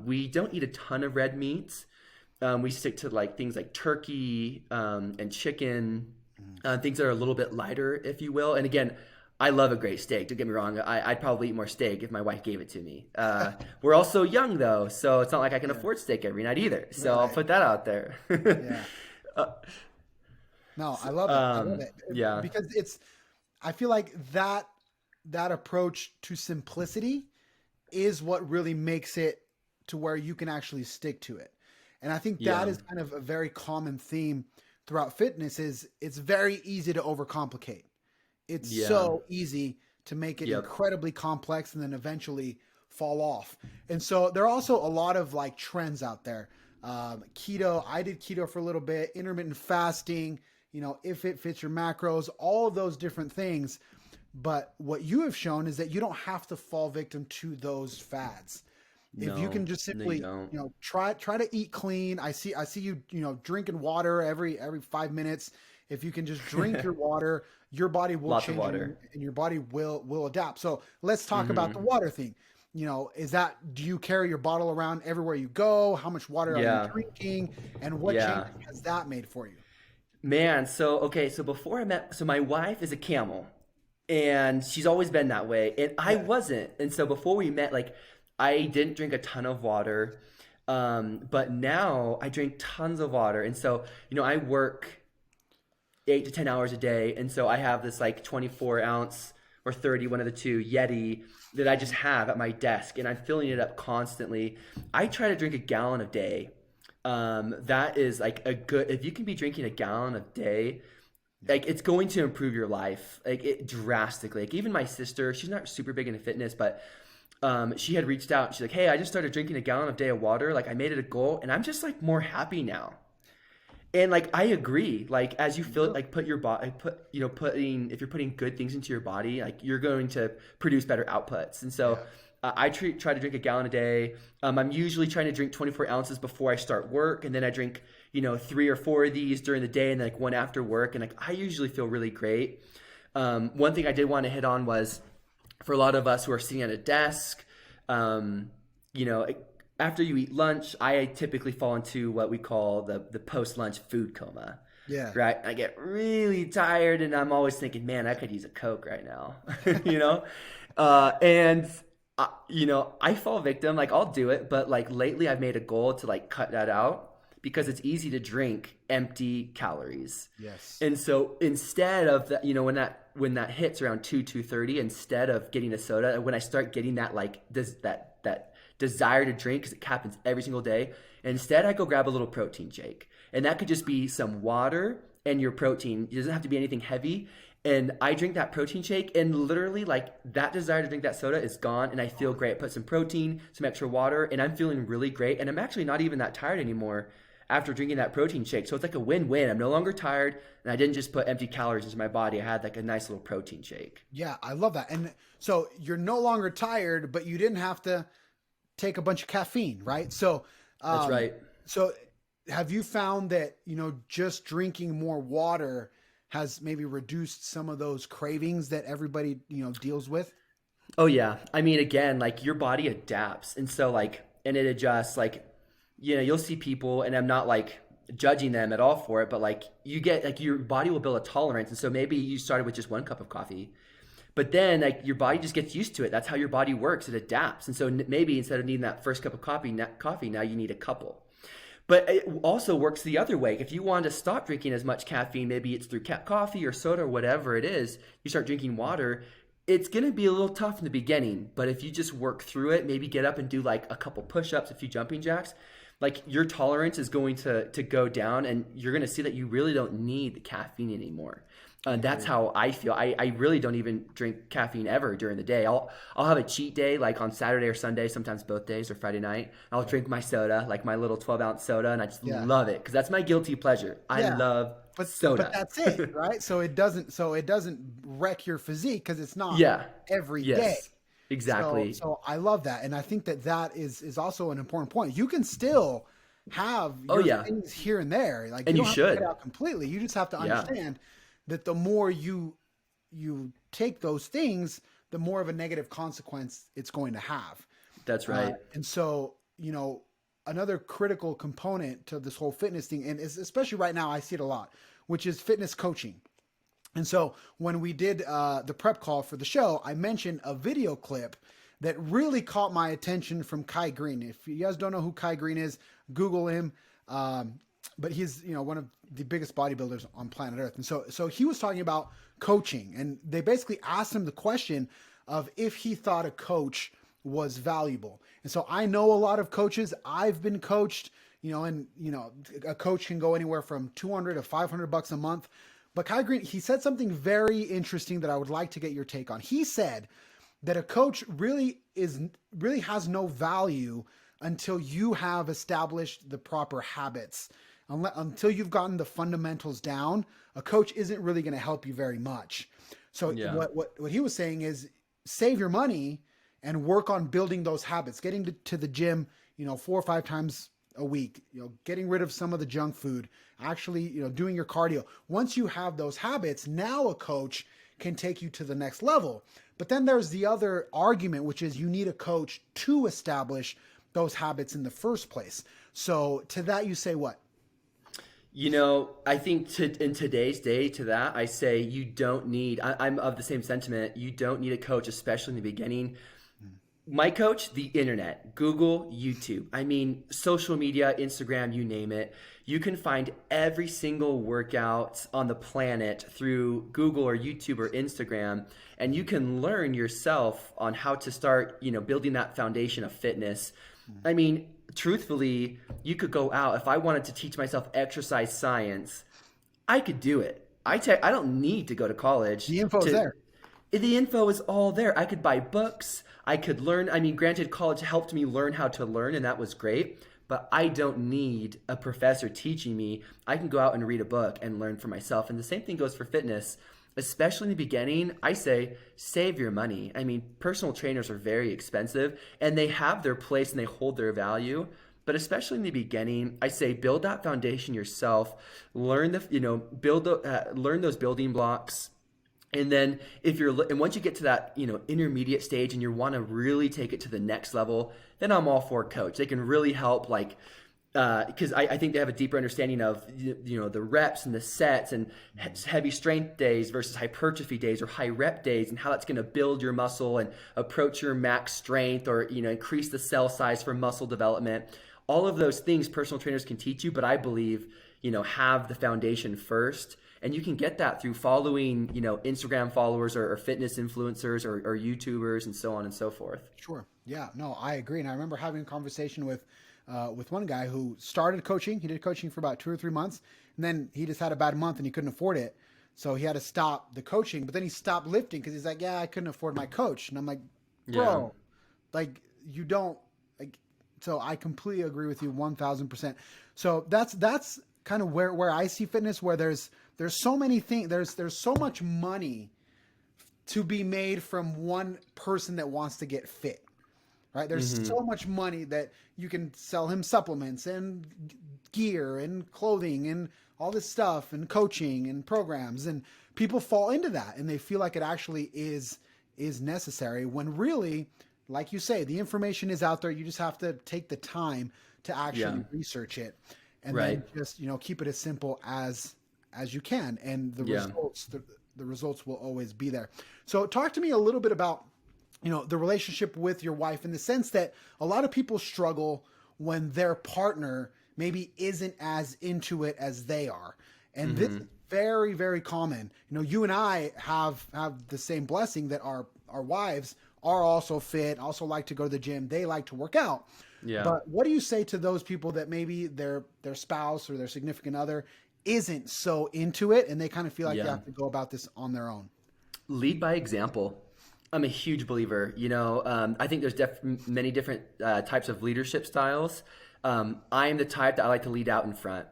Speaker 2: We don't eat a ton of red meats. We stick to like things like turkey and chicken, things that are a little bit lighter, if you will. And again, I love a great steak. Don't get me wrong. I'd probably eat more steak if my wife gave it to me. We're also young though, so it's not like I can afford steak every night either. So I'll put that out there.
Speaker 1: Yeah. No, I love it. I love it.
Speaker 2: Yeah.
Speaker 1: Because I feel like that approach to simplicity is what really makes it to where you can actually stick to it. And I think that is kind of a very common theme throughout fitness is it's very easy to overcomplicate. It's so easy to make it incredibly complex and then eventually fall off. And so there are also a lot of like trends out there. Keto, I did keto for a little bit, intermittent fasting, if it fits your macros, all of those different things. But what you have shown is that you don't have to fall victim to those fads. If you can just simply, try to eat clean. I see you, drinking water every 5 minutes. If you can just drink your water, your body will
Speaker 2: Lots
Speaker 1: change
Speaker 2: of water.
Speaker 1: and your body will adapt. So let's talk about the water thing. Do you carry your bottle around everywhere you go? How much water are you drinking? And what change has that made for you?
Speaker 2: Man, so before I met, so my wife is a camel. And she's always been that way. And I wasn't. And so before we met, like I didn't drink a ton of water. But now I drink tons of water. And so, I work 8 to 10 hours a day. And so I have this like 24 ounce or 30, one of the two, Yeti that I just have at my desk, and I'm filling it up constantly. I try to drink a gallon a day. That is like if you can be drinking a gallon a day, like it's going to improve your life, like it drastically. Like even my sister, she's not super big into fitness, but she had reached out. She's like, "Hey, I just started drinking a gallon a day of water. Like I made it a goal, and I'm just like more happy now." And like I agree. Like as you feel like if you're putting good things into your body, like you're going to produce better outputs. And so I try to drink a gallon a day. I'm usually trying to drink 24 ounces before I start work, and then I drink 3 or 4 of these during the day, and then like one after work. And like I usually feel really great. One thing I did want to hit on was, for a lot of us who are sitting at a desk, after you eat lunch, I typically fall into what we call the post-lunch food coma.
Speaker 1: Yeah.
Speaker 2: Right? I get really tired, and I'm always thinking, man, I could use a Coke right now. I fall victim. Like I'll do it, but like lately I've made a goal to like cut that out, because it's easy to drink empty calories.
Speaker 1: Yes.
Speaker 2: And so instead of that, when that hits around 2:30, instead of getting a soda, when I start getting that like that desire to drink, because it happens every single day, instead I go grab a little protein shake. And that could just be some water and your protein. It doesn't have to be anything heavy. And I drink that protein shake, and literally like that desire to drink that soda is gone, and I feel great. Put some protein, some extra water, and I'm feeling really great. And I'm actually not even that tired anymore after drinking that protein shake. So it's like a win-win. I'm no longer tired, and I didn't just put empty calories into my body. I had like a nice little protein shake.
Speaker 1: Yeah, I love that. And so you're no longer tired, but you didn't have to take a bunch of caffeine, right? So
Speaker 2: That's right.
Speaker 1: So have you found that, just drinking more water has maybe reduced some of those cravings that everybody, deals with?
Speaker 2: Oh yeah. I mean, again, like your body adapts. And so like, and it adjusts, like, you'll see people, and I'm not like judging them at all for it, but like you get like your body will build a tolerance. And so maybe you started with just 1 cup of coffee, but then like your body just gets used to it. That's how your body works. It adapts. And so maybe instead of needing that first cup of coffee, now you need a couple. But it also works the other way. If you want to stop drinking as much caffeine, maybe it's through coffee or soda or whatever it is, you start drinking water, it's going to be a little tough in the beginning. But if you just work through it, maybe get up and do like a couple push-ups, a few jumping jacks, like your tolerance is going to go down, and you're going to see that you really don't need the caffeine anymore. That's how I feel. I really don't even drink caffeine ever during the day. I'll have a cheat day like on Saturday or Sunday, sometimes both days, or Friday night. I'll drink my soda, like my little 12-ounce soda, and I just love it, because that's my guilty pleasure. I love soda.
Speaker 1: But that's it, right? So it doesn't wreck your physique, because it's not every day.
Speaker 2: Exactly.
Speaker 1: So I love that, and I think that is also an important point. You can still have your things here and there, like,
Speaker 2: and
Speaker 1: you
Speaker 2: you
Speaker 1: don't
Speaker 2: should
Speaker 1: have to get out completely. You just have to understand that the more you take those things, the more of a negative consequence it's going to have.
Speaker 2: That's right.
Speaker 1: And so, another critical component to this whole fitness thing, and especially right now, I see it a lot, which is fitness coaching. And so when we did the prep call for the show, I mentioned a video clip that really caught my attention from Kai Green. If you guys don't know who Kai Green is, Google him. But he's, one of the biggest bodybuilders on planet Earth. And so he was talking about coaching, and they basically asked him the question of if he thought a coach was valuable. And so I know a lot of coaches. I've been coached, a coach can go anywhere from $200 to $500 a month. But Kai Green, he said something very interesting that I would like to get your take on. He said that a coach really has no value until you have established the proper habits. Until you've gotten the fundamentals down, a coach isn't really going to help you very much. So what he was saying is save your money and work on building those habits, getting to the gym, 4 or 5 times a week, getting rid of some of the junk food, actually, doing your cardio. Once you have those habits, now a coach can take you to the next level. But then there's the other argument, which is you need a coach to establish those habits in the first place. So to that you say what?
Speaker 2: I think in today's day, to that, I say you don't need, I'm of the same sentiment. You don't need a coach, especially in the beginning. My coach, the internet, Google, YouTube. I mean, social media, Instagram, you name it. You can find every single workout on the planet through Google or YouTube or Instagram, and you can learn yourself on how to start, building that foundation of fitness. I mean, truthfully, you could go out. If I wanted to teach myself exercise science, I could do it. I don't need to go to college
Speaker 1: The info is
Speaker 2: to
Speaker 1: there.
Speaker 2: the info is all there. I could buy books. I could learn. I mean, granted, college helped me learn how to learn, and that was great. But I don't need a professor teaching me. I can go out and read a book and learn for myself. And the same thing goes for fitness, especially in the beginning. I say save your money. I mean, personal trainers are very expensive, and they have their place and they hold their value. But especially in the beginning, I say build that foundation yourself. Learn learn those building blocks. And then once you get to that, intermediate stage and you want to really take it to the next level, then I'm all for a coach. They can really help, like, because I think they have a deeper understanding of, the reps and the sets and heavy strength days versus hypertrophy days or high rep days, and how that's going to build your muscle and approach your max strength, or, increase the cell size for muscle development. All of those things personal trainers can teach you, but I believe, have the foundation first. And you can get that through following, Instagram followers or fitness influencers or YouTubers and so on and so forth.
Speaker 1: Sure. Yeah. No, I agree. And I remember having a conversation with one guy who started coaching. He did coaching for about 2 or 3 months, and then he just had a bad month and he couldn't afford it. So he had to stop the coaching, but then he stopped lifting because he's like, yeah, I couldn't afford my coach. And I'm like, bro, like you don't like, so I completely agree with you 1000%. So that's kind of where I see fitness, where there's so many things, there's so much money to be made from one person that wants to get fit, right? There's so much money that you can sell him supplements and gear and clothing and all this stuff and coaching and programs, and people fall into that and they feel like it actually is necessary, when really, like you say, the information is out there. You just have to take the time to actually research it, and then just, keep it as simple as you can. And the results, the results will always be there. So talk to me a little bit about, the relationship with your wife, in the sense that a lot of people struggle when their partner maybe isn't as into it as they are. And this is very, very common. You and I have the same blessing that our wives are also fit, also like to go to the gym. They like to work out. Yeah. But what do you say to those people that maybe their spouse or their significant other isn't so into it, and they kind of feel like they have to go about this on their own?
Speaker 2: Lead by example. I'm a huge believer. I think there's many different types of leadership styles. I am the type that I like to lead out in front.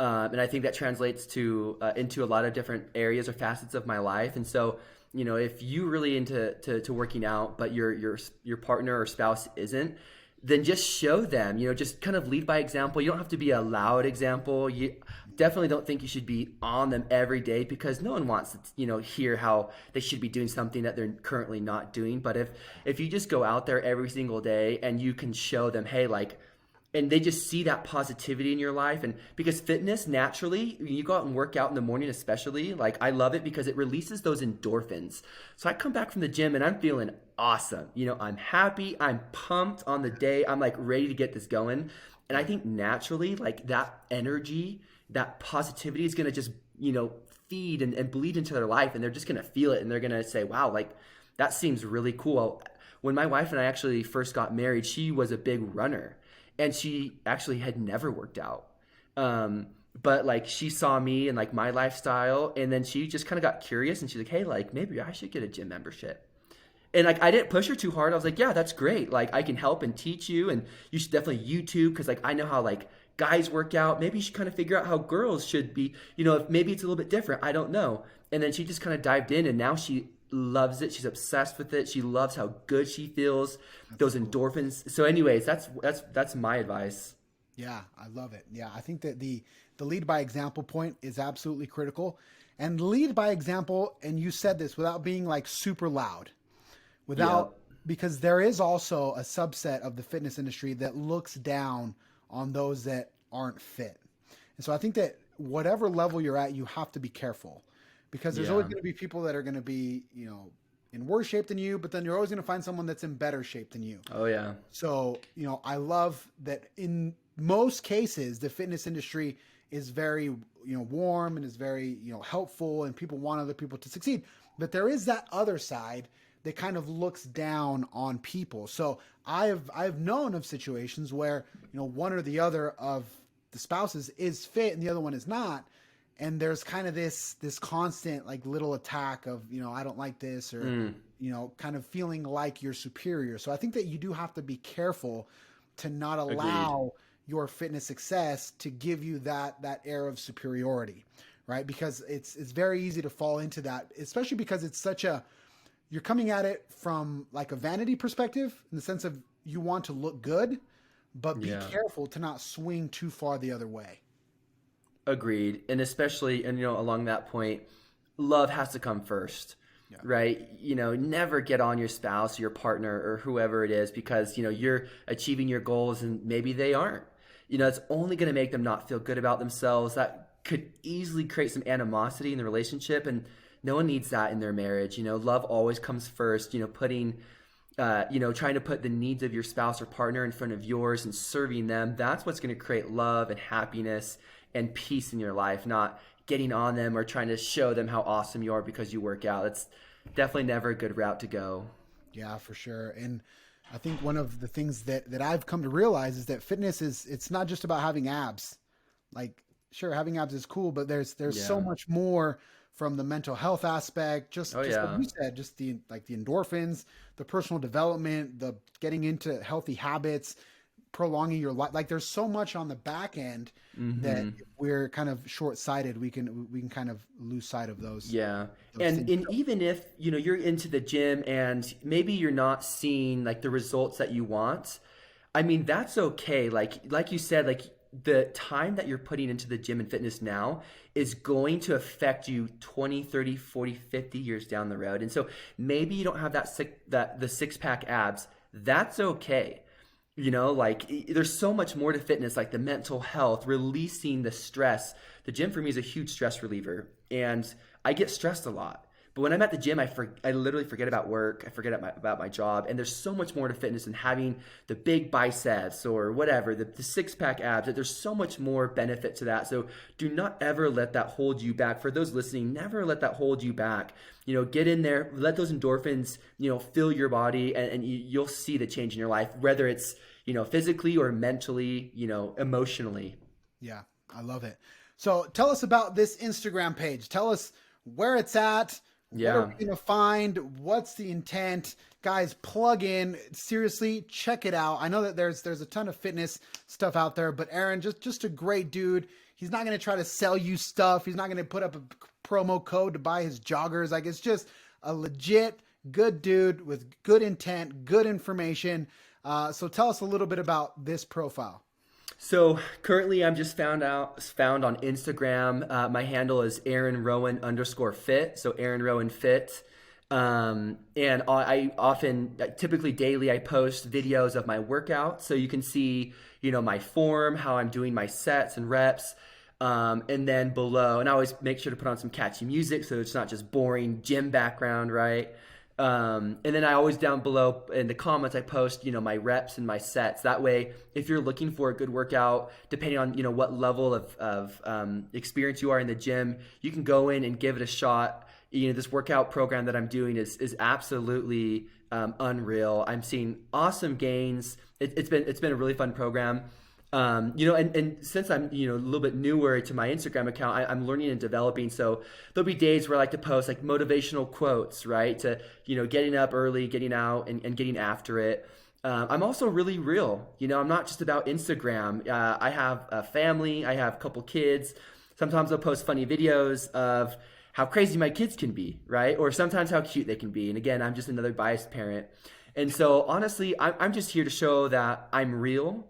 Speaker 2: And I think that translates to into a lot of different areas or facets of my life. And so, if you're really into working out, but your partner or spouse isn't, then just show them, just kind of lead by example. You don't have to be a loud example. You definitely don't think you should be on them every day, because no one wants to, hear how they should be doing something that they're currently not doing. But if you just go out there every single day and you can show them, hey, like, and they just see that positivity in your life. And because fitness, naturally, you go out and work out in the morning, especially, like, I love it because it releases those endorphins. So I come back from the gym and I'm feeling awesome. I'm happy. I'm pumped on the day. I'm like ready to get this going. And I think naturally, like, that energy, that positivity is going to just, feed and bleed into their life. And they're just going to feel it. And they're going to say, wow, like, that seems really cool. When my wife and I actually first got married, she was a big runner. And she actually had never worked out. But like, she saw me and like my lifestyle, and then she just kind of got curious, and she's like, hey, like, maybe I should get a gym membership. And like, I didn't push her too hard. I was like, yeah, that's great. Like, I can help and teach you, and you should definitely YouTube, because like, I know how like guys work out. Maybe you should kind of figure out how girls should be, if maybe it's a little bit different. I don't know. And then she just kind of dived in, and now she loves it. She's obsessed with it. She loves how good she feels, those endorphins. So anyways, that's my advice.
Speaker 1: Yeah, I love it. Yeah, I think that the lead by example point is absolutely critical. And lead by example, and you said this, without being like super loud, because there is also a subset of the fitness industry that looks down on those that aren't fit. And so I think that whatever level you're at, you have to be careful, because there's always
Speaker 2: Yeah.
Speaker 1: going to be people that are going to be, in worse shape than you, but then you're always going to find someone that's in better shape than you.
Speaker 2: Oh yeah.
Speaker 1: So, I love that in most cases, the fitness industry is very, warm and is very, helpful, and people want other people to succeed. But there is that other side that kind of looks down on people. So I've known of situations where, one or the other of the spouses is fit and the other one is not. And there's kind of this constant like little attack of, I don't like this, or, kind of feeling like you're superior. So I think that you do have to be careful to not allow your fitness success to give you that air of superiority, right? Because it's very easy to fall into that, especially because it's you're coming at it from like a vanity perspective, in the sense of you want to look good, but be careful to not swing too far the other way.
Speaker 2: Agreed. And especially, and along that point, love has to come first, right? Never get on your spouse, your partner, or whoever it is, because, you're achieving your goals and maybe they aren't. It's only going to make them not feel good about themselves. That could easily create some animosity in the relationship, and no one needs that in their marriage. Love always comes first, putting trying to put the needs of your spouse or partner in front of yours and serving them. That's what's going to create love and happiness and peace in your life, not getting on them or trying to show them how awesome you are because you work out. It's definitely never a good route to go.
Speaker 1: Yeah, for sure. And I think one of the things that I've come to realize is that fitness it's not just about having abs. Like, sure, having abs is cool, but there's so much more from the mental health aspect, just what you said, just the endorphins, the personal development, the getting into healthy habits, prolonging your life. Like, there's so much on the back end that if we're kind of short-sighted, we can kind of lose sight of those.
Speaker 2: Yeah. And even if, you're into the gym and maybe you're not seeing like the results that you want, I mean, that's okay. Like you said, like the time that you're putting into the gym and fitness now is going to affect you 20, 30, 40, 50 years down the road. And so maybe you don't have the six-pack abs. That's okay. Like there's so much more to fitness, like the mental health, releasing the stress. The gym for me is a huge stress reliever, and I get stressed a lot. But when I'm at the gym, I literally forget about work. I forget about my job. And there's so much more to fitness than having the big biceps or whatever, the six-pack abs. There's so much more benefit to that. So do not ever let that hold you back. For those listening, never let that hold you back. Get in there, let those endorphins, fill your body, and you'll see the change in your life, whether it's, physically or mentally, emotionally.
Speaker 1: Yeah, I love it. So tell us about this Instagram page. Tell us where it's at. What are we going to find? What's the intent? Guys, plug in. Seriously, check it out. I know that there's a ton of fitness stuff out there, but Aaron, just a great dude. He's not going to try to sell you stuff. He's not going to put up a promo code to buy his joggers. Like, it's just a legit good dude with good intent, good information. So tell us a little bit about this profile.
Speaker 2: So currently I'm just found on Instagram. My handle is Aaron Rowan _fit. So Aaron Rowan fit. And I often, typically daily, I post videos of my workout. So you can see, my form, how I'm doing my sets and reps. And then below, and I always make sure to put on some catchy music so it's not just boring gym background, right? And then I always down below in the comments, I post, my reps and my sets. That way, if you're looking for a good workout, depending on, what level of experience you are in the gym, you can go in and give it a shot. This workout program that I'm doing is absolutely unreal. I'm seeing awesome gains. It's been a really fun program. And since I'm, a little bit newer to my Instagram account, I'm learning and developing. So there'll be days where I like to post like motivational quotes, right? To, getting up early, getting out and getting after it. I'm also really real. I'm not just about Instagram. I have a family. I have a couple kids. Sometimes I'll post funny videos of how crazy my kids can be, right? Or sometimes how cute they can be. And again, I'm just another biased parent. And so honestly, I'm just here to show that I'm real.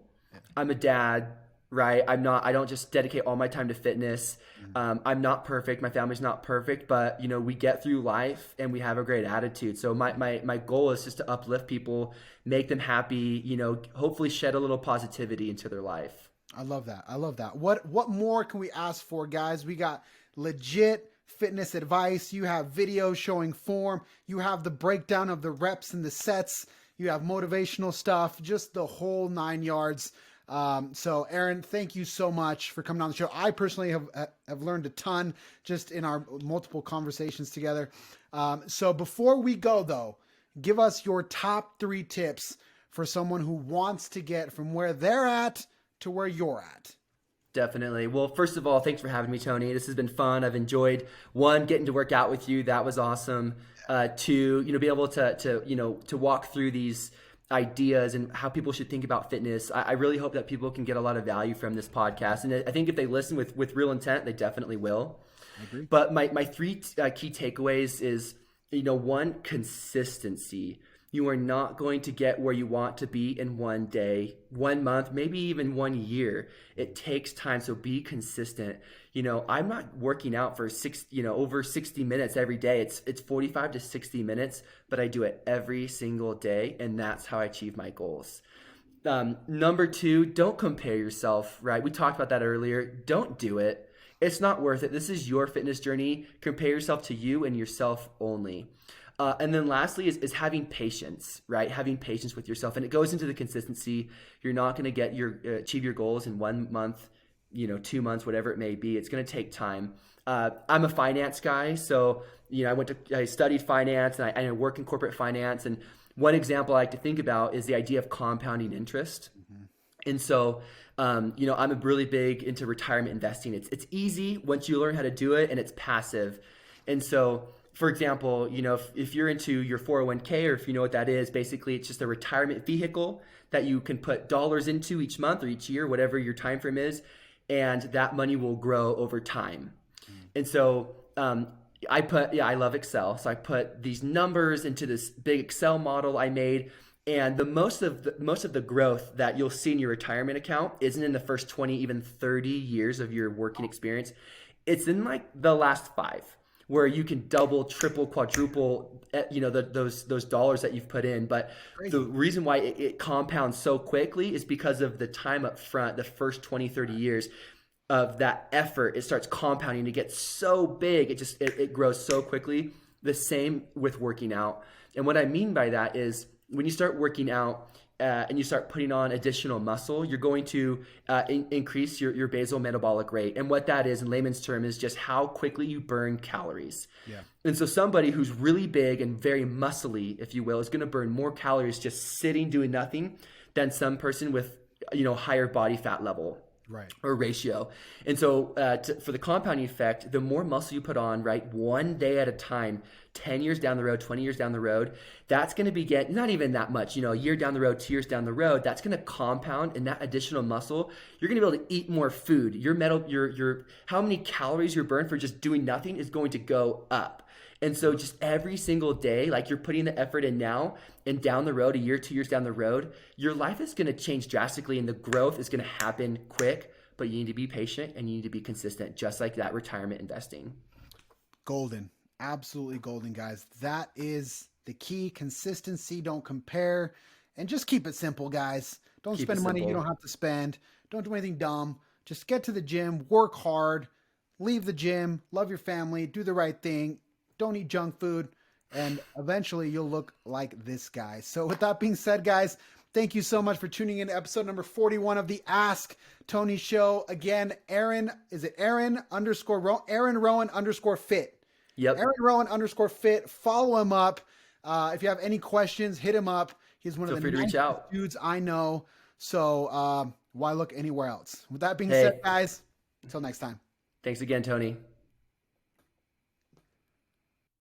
Speaker 2: I'm a dad, right? I don't just dedicate all my time to fitness. I'm not perfect. My family's not perfect, but we get through life and we have a great attitude. So my goal is just to uplift people, make them happy, hopefully shed a little positivity into their life.
Speaker 1: I love that. I love that. What more can we ask for, guys? We got legit fitness advice. You have videos showing form. You have the breakdown of the reps and the sets. You have motivational stuff, just the whole 9 yards. So Aaron, thank you so much for coming on the show. I personally have learned a ton just in our multiple conversations together. So before we go though, give us your top 3 tips for someone who wants to get from where they're at to where you're at.
Speaker 2: Definitely. Well, first of all, thanks for having me, Tony. This has been fun. I've enjoyed, one, getting to work out with you. That was awesome. Two, be able to walk through these ideas and how people should think about fitness. I really hope that people can get a lot of value from this podcast. And I think if they listen with real intent, they definitely will.
Speaker 1: I agree.
Speaker 2: But my 3 key takeaways is, one, consistency. You are not going to get where you want to be in one day, 1 month, maybe even 1 year. It takes time. So be consistent. I'm not working out for over 60 minutes every day. It's 45 to 60 minutes, but I do it every single day. And that's how I achieve my goals. Number 2, don't compare yourself, right? We talked about that earlier. Don't do it. It's not worth it. This is your fitness journey. Compare yourself to you and yourself only. And then lastly is having patience, right? Having patience with yourself. And it goes into the consistency. You're not going to achieve your goals in 1 month, 2 months, whatever it may be. It's going to take time. I'm a finance guy. So, I studied finance and I work in corporate finance. And one example I like to think about is the idea of compounding interest. Mm-hmm. And so, I'm a really big into retirement investing. It's easy once you learn how to do it, and it's passive. And so, for example, if you're into your 401k, or if you know what that is, basically it's just a retirement vehicle that you can put dollars into each month or each year, whatever your time frame is, and that money will grow over time. And so I love Excel. So I put these numbers into this big Excel model I made, and the most of the growth that you'll see in your retirement account isn't in the first 20, even 30 years of your working experience. It's in like the last 5. Where you can double, triple, quadruple, those dollars that you've put in. But the reason why it compounds so quickly is because of the time up front, the first 20, 30 years of that effort. It starts compounding. It gets so big. It grows so quickly. The same with working out. And what I mean by that is when you start working out, and you start putting on additional muscle, you're going to increase your basal metabolic rate. And what that is in layman's term is just how quickly you burn calories. Yeah. And so somebody who's really big and very muscly, if you will, is going to burn more calories just sitting doing nothing than some person with higher body fat level. Right. Or ratio. And so for the compounding effect, the more muscle you put on, right, 1 day at a time, 10 years down the road, 20 years down the road, that's going to not even that much, a year down the road, 2 years down the road, that's going to compound. And that additional muscle, you're going to be able to eat more food. Your how many calories you burn for just doing nothing is going to go up. And so just every single day, like you're putting the effort in now, and down the road, a year, 2 years down the road, your life is going to change drastically and the growth is going to happen quick, but you need to be patient and you need to be consistent, just like that retirement investing.
Speaker 1: Golden. Absolutely golden, guys. That is the key. Consistency. Don't compare, and just keep it simple, guys. Don't spend money you don't have to spend. Don't do anything dumb. Just get to the gym, work hard, leave the gym, love your family, do the right thing. Don't eat junk food, and eventually you'll look like this guy. So with that being said, guys, thank you so much for tuning in to episode number 41 of the Ask Tony Show. Again, Aaron Rowan _fit. Yep. Aaron Rowan _fit. Follow him up. If you have any questions, hit him up. He's one of the nicest dudes I know. So why look anywhere else? With that being said, guys, until next time.
Speaker 2: Thanks again, Tony.